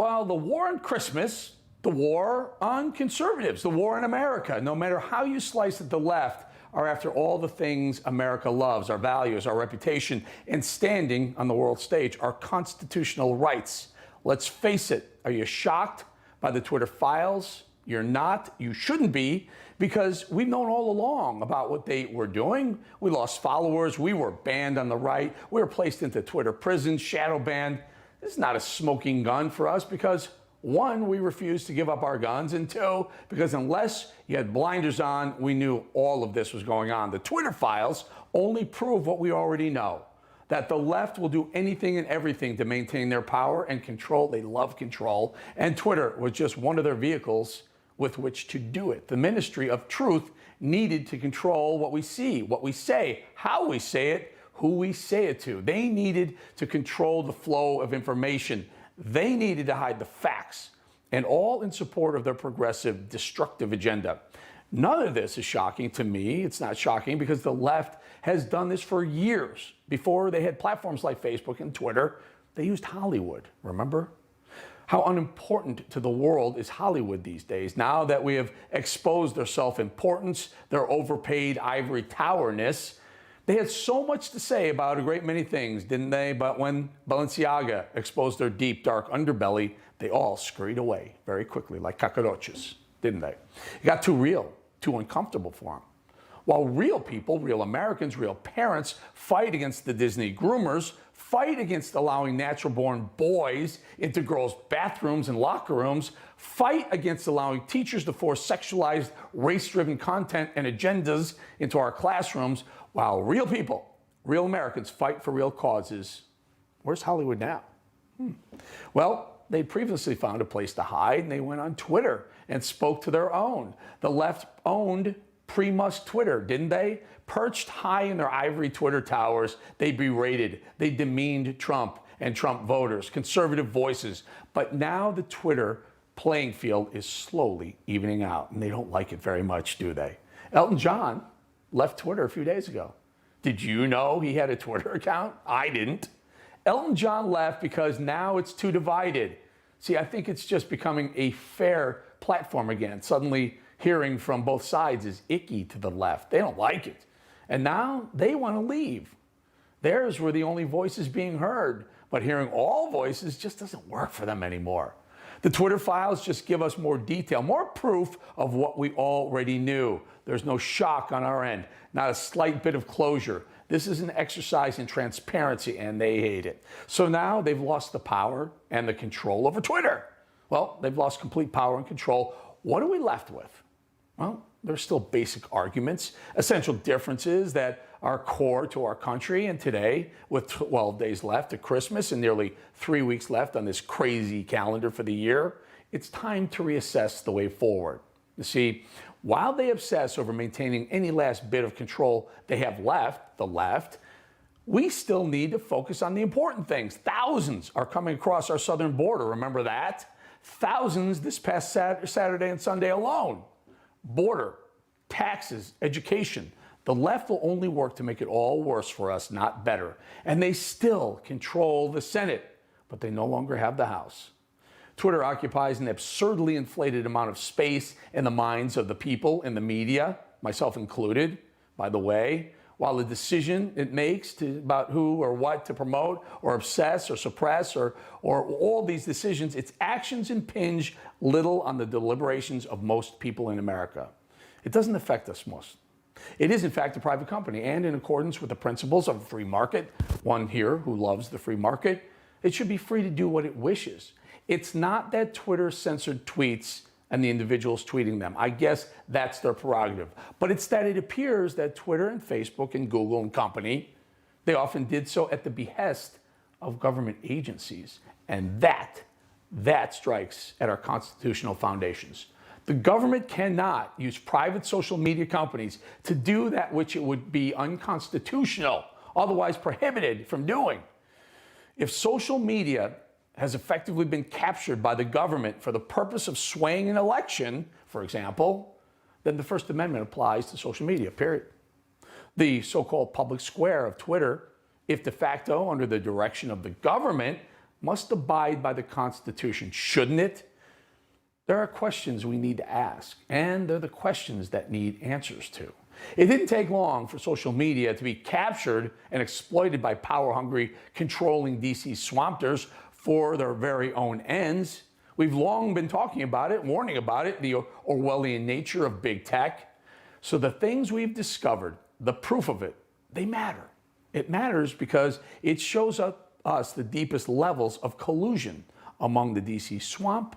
Well, the war on Christmas, the war on conservatives, the war on America, no matter how you slice it, the left are after all the things America loves, our values, our reputation, and standing on the world stage, our constitutional rights. Let's face it, are you shocked by the Twitter files? You're not, you shouldn't be, because we've known all along about what they were doing. We lost followers, we were banned on the right, we were placed into Twitter prison, shadow banned. This is not a smoking gun for us because, one, we refused to give up our guns, and two, because unless you had blinders on, we knew all of this was going on. The Twitter files only prove what we already know, that the left will do anything and everything to maintain their power and control. They love control, and Twitter was just one of their vehicles with which to do it. The Ministry of Truth needed to control what we see, what we say, how we say it, who we say it to. They needed to control the flow of information. They needed to hide the facts, and all in support of their progressive, destructive agenda. None of this is shocking to me. It's not shocking because the left has done this for years. Before they had platforms like Facebook and Twitter, they used Hollywood, remember? How unimportant to the world is Hollywood these days, now that we have exposed their self-importance, their overpaid ivory towerness. They had so much to say about a great many things, didn't they? But when Balenciaga exposed their deep, dark underbelly, they all scurried away very quickly, like cockroaches, didn't they? It got too real, too uncomfortable for them. While real people, real Americans, real parents fight against the Disney groomers, fight against allowing natural-born boys into girls' bathrooms and locker rooms, fight against allowing teachers to force sexualized, race-driven content and agendas into our classrooms, while real people, real Americans fight for real causes. Where's Hollywood now? Well, they previously found a place to hide, and they went on Twitter and spoke to their own. The left owned pre-Musk Twitter, didn't they? Perched high in their ivory Twitter towers, they berated, they demeaned Trump and Trump voters, conservative voices. But now the Twitter playing field is slowly evening out, and they don't like it very much, do they? Elton John left Twitter a few days ago. Did you know he had a Twitter account? I didn't. Elton John left because now it's too divided. See, I think it's just becoming a fair platform again. Suddenly, hearing from both sides is icky to the left. They don't like it. And now they want to leave. Theirs were the only voices being heard, but hearing all voices just doesn't work for them anymore. The Twitter files just give us more detail, more proof of what we already knew. There's no shock on our end, not a slight bit of closure. This is an exercise in transparency, and they hate it. So now they've lost the power and the control over Twitter. Well, they've lost complete power and control. What are we left with? Well, there's still basic arguments, essential differences that are core to our country. And today, with 12 days left to Christmas and nearly 3 weeks left on this crazy calendar for the year, it's time to reassess the way forward. You see, while they obsess over maintaining any last bit of control they have left, the left, we still need to focus on the important things. Thousands are coming across our southern border, remember that? Thousands this past Saturday and Sunday alone. Border, taxes, education. The left will only work to make it all worse for us, not better. And they still control the Senate, but they no longer have the House. Twitter occupies an absurdly inflated amount of space in the minds of the people in the media, myself included, by the way, while the decision it makes about who or what to promote or obsess or suppress or all these decisions, its actions impinge little on the deliberations of most people in America. It doesn't affect us most. It is, in fact, a private company, and in accordance with the principles of a free market, one here who loves the free market, it should be free to do what it wishes. It's not that Twitter censored tweets and the individuals tweeting them. I guess that's their prerogative. But it's that it appears that Twitter and Facebook and Google and company, they often did so at the behest of government agencies. And that strikes at our constitutional foundations. The government cannot use private social media companies to do that which it would be unconstitutional, otherwise prohibited from doing. If social media has effectively been captured by the government for the purpose of swaying an election, for example, then the First Amendment applies to social media, period. The so-called public square of Twitter, if de facto under the direction of the government, must abide by the Constitution, shouldn't it? There are questions we need to ask, and they're the questions that need answers to. It didn't take long for social media to be captured and exploited by power-hungry, controlling DC swampters for their very own ends. We've long been talking about it, warning about it, the Orwellian nature of big tech. So the things we've discovered, the proof of it, they matter. It matters because it shows us the deepest levels of collusion among the DC swamp,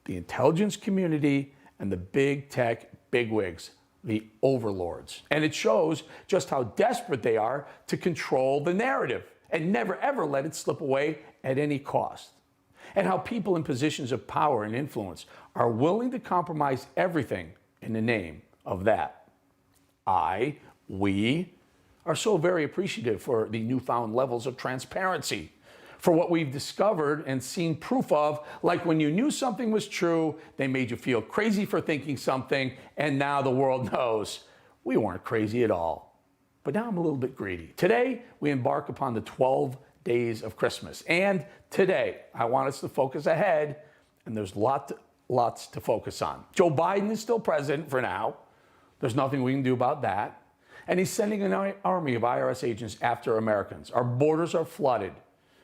the intelligence community, and the big tech bigwigs, the overlords. And it shows just how desperate they are to control the narrative and never ever let it slip away at any cost. And how people in positions of power and influence are willing to compromise everything in the name of that. We are so very appreciative for the newfound levels of transparency, for what we've discovered and seen proof of, like when you knew something was true, they made you feel crazy for thinking something, and now the world knows we weren't crazy at all. But now I'm a little bit greedy. Today, we embark upon the 12 days of Christmas. And today, I want us to focus ahead, and there's lots to focus on. Joe Biden is still president for now. There's nothing we can do about that. And he's sending an army of IRS agents after Americans. Our borders are flooded,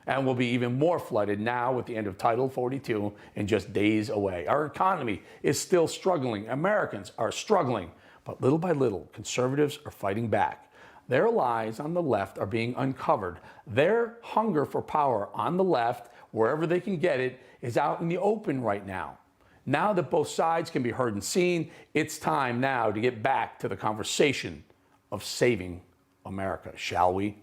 and will be even more flooded now with the end of Title 42 in just days away. Our economy is still struggling. Americans are struggling. But little by little, conservatives are fighting back. Their lies on the left are being uncovered. Their hunger for power on the left, wherever they can get it, is out in the open right now. Now that both sides can be heard and seen, it's time now to get back to the conversation of saving America, shall we?